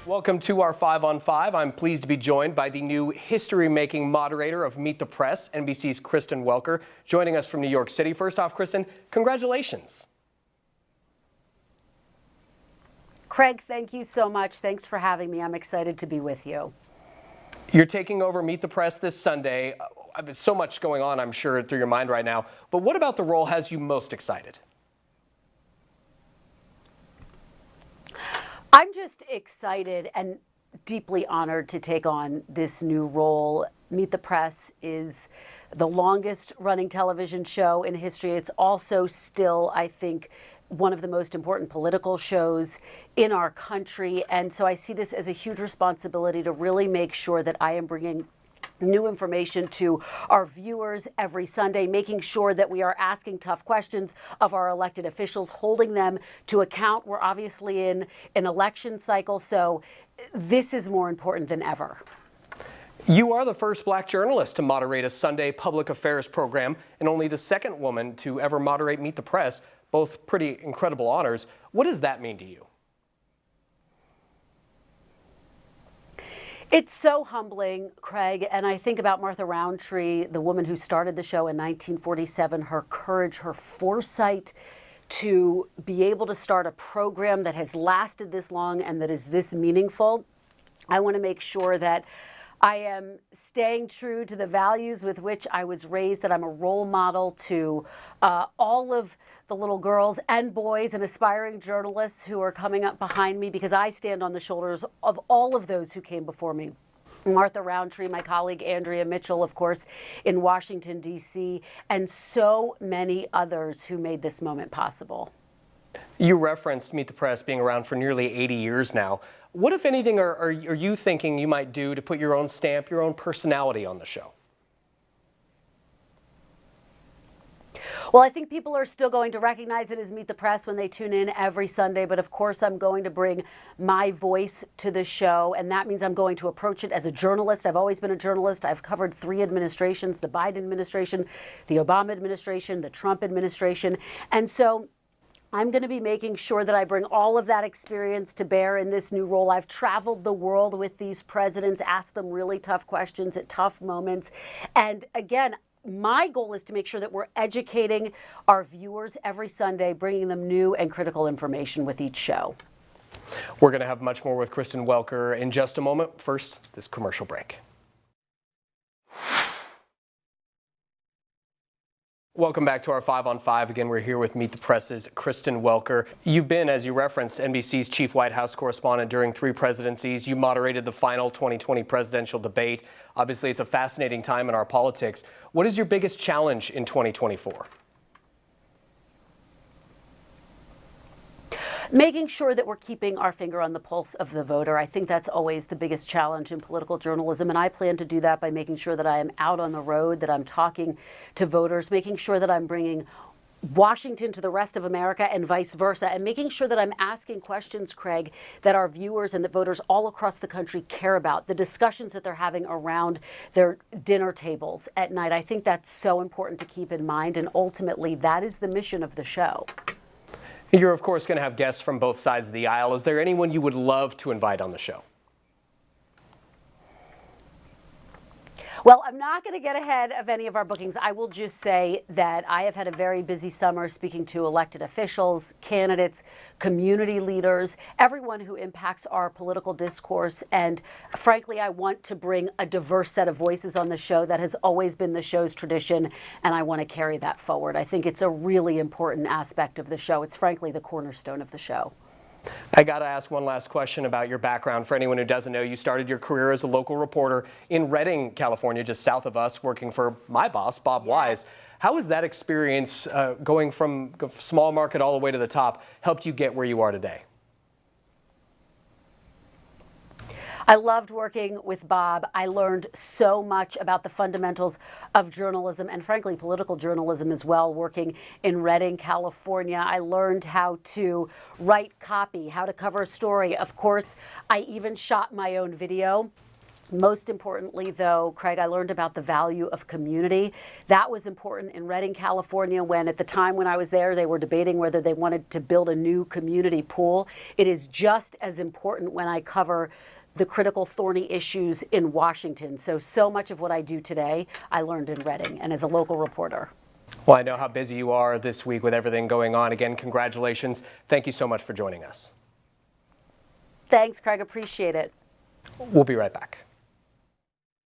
Welcome to our 5 on 5. I'm pleased to be joined by the new history-making moderator of Meet the Press, NBC's Kristen Welker, joining us from New York City. First off, Kristen, congratulations. Craig, thank you so much. Thanks for having me. I'm excited to be with you. You're taking over Meet the Press this Sunday. So much going on, I'm sure, through your mind right now. But what about the role has you most excited? I'm just excited and deeply honored to take on this new role. Meet the Press is the longest running television show in history. It's also still, I think, one of the most important political shows in our country. And so I see this as a huge responsibility to really make sure that I am bringing new information to our viewers every Sunday, making sure that we are asking tough questions of our elected officials, holding them to account. We're obviously in an election cycle, so this is more important than ever. You are the first black journalist to moderate a Sunday public affairs program and only the second woman to ever moderate Meet the Press, both pretty incredible honors. What does that mean to you? It's so humbling, Craig, and I think about Martha Roundtree, the woman who started the show in 1947, her courage, her foresight to be able to start a program that has lasted this long and that is this meaningful. I want to make sure that I am staying true to the values with which I was raised, that I'm a role model to all of the little girls and boys and aspiring journalists who are coming up behind me, because I stand on the shoulders of all of those who came before me. Martha Roundtree, my colleague Andrea Mitchell, of course, in Washington, D.C., and so many others who made this moment possible. You referenced Meet the Press being around for nearly 80 years now. What, if anything, are you thinking you might do to put your own stamp, your own personality on the show? Well, I think people are still going to recognize it as Meet the Press when they tune in every Sunday, but of course I'm going to bring my voice to the show, and that means I'm going to approach it as a journalist. I've always been a journalist. I've covered 3 administrations, the Biden administration, the Obama administration, the Trump administration, and so I'm going to be making sure that I bring all of that experience to bear in this new role. I've traveled the world with these presidents, asked them really tough questions at tough moments. And again, my goal is to make sure that we're educating our viewers every Sunday, bringing them new and critical information with each show. We're going to have much more with Kristen Welker in just a moment. First, this commercial break. Welcome back to our 5 on 5. Again, we're here with Meet the Press's Kristen Welker. You've been, as you referenced, NBC's chief White House correspondent during 3 presidencies. You moderated the final 2020 presidential debate. Obviously, it's a fascinating time in our politics. What is your biggest challenge in 2024? Making sure that we're keeping our finger on the pulse of the voter. I think that's always the biggest challenge in political journalism, and I plan to do that by making sure that I am out on the road, that I'm talking to voters, making sure that I'm bringing Washington to the rest of America and vice versa, and making sure that I'm asking questions, Craig, that our viewers and that voters all across the country care about, the discussions that they're having around their dinner tables at night. I think that's so important to keep in mind, and ultimately that is the mission of the show. You're, of course, going to have guests from both sides of the aisle. Is there anyone you would love to invite on the show? Well, I'm not going to get ahead of any of our bookings. I will just say that I have had a very busy summer speaking to elected officials, candidates, community leaders, everyone who impacts our political discourse. And frankly, I want to bring a diverse set of voices on the show. That has always been the show's tradition, and I want to carry that forward. I think it's a really important aspect of the show. It's frankly the cornerstone of the show. I got to ask one last question about your background. For anyone who doesn't know, you started your career as a local reporter in Redding, California, just south of us, working for my boss, Bob Wise. How has that experience going from small market all the way to the top helped you get where you are today? I loved working with Bob. I learned so much about the fundamentals of journalism and, frankly, political journalism as well, working in Redding, California. I learned how to write copy, how to cover a story. Of course, I even shot my own video. Most importantly, though, Craig, I learned about the value of community. That was important in Redding, California, when at the time when I was there, they were debating whether they wanted to build a new community pool. It is just as important when I cover the critical, thorny issues in Washington. So much of what I do today, I learned in Redding and as a local reporter. Well, I know how busy you are this week with everything going on. Again, congratulations. Thank you so much for joining us. Thanks, Craig. Appreciate it. We'll be right back.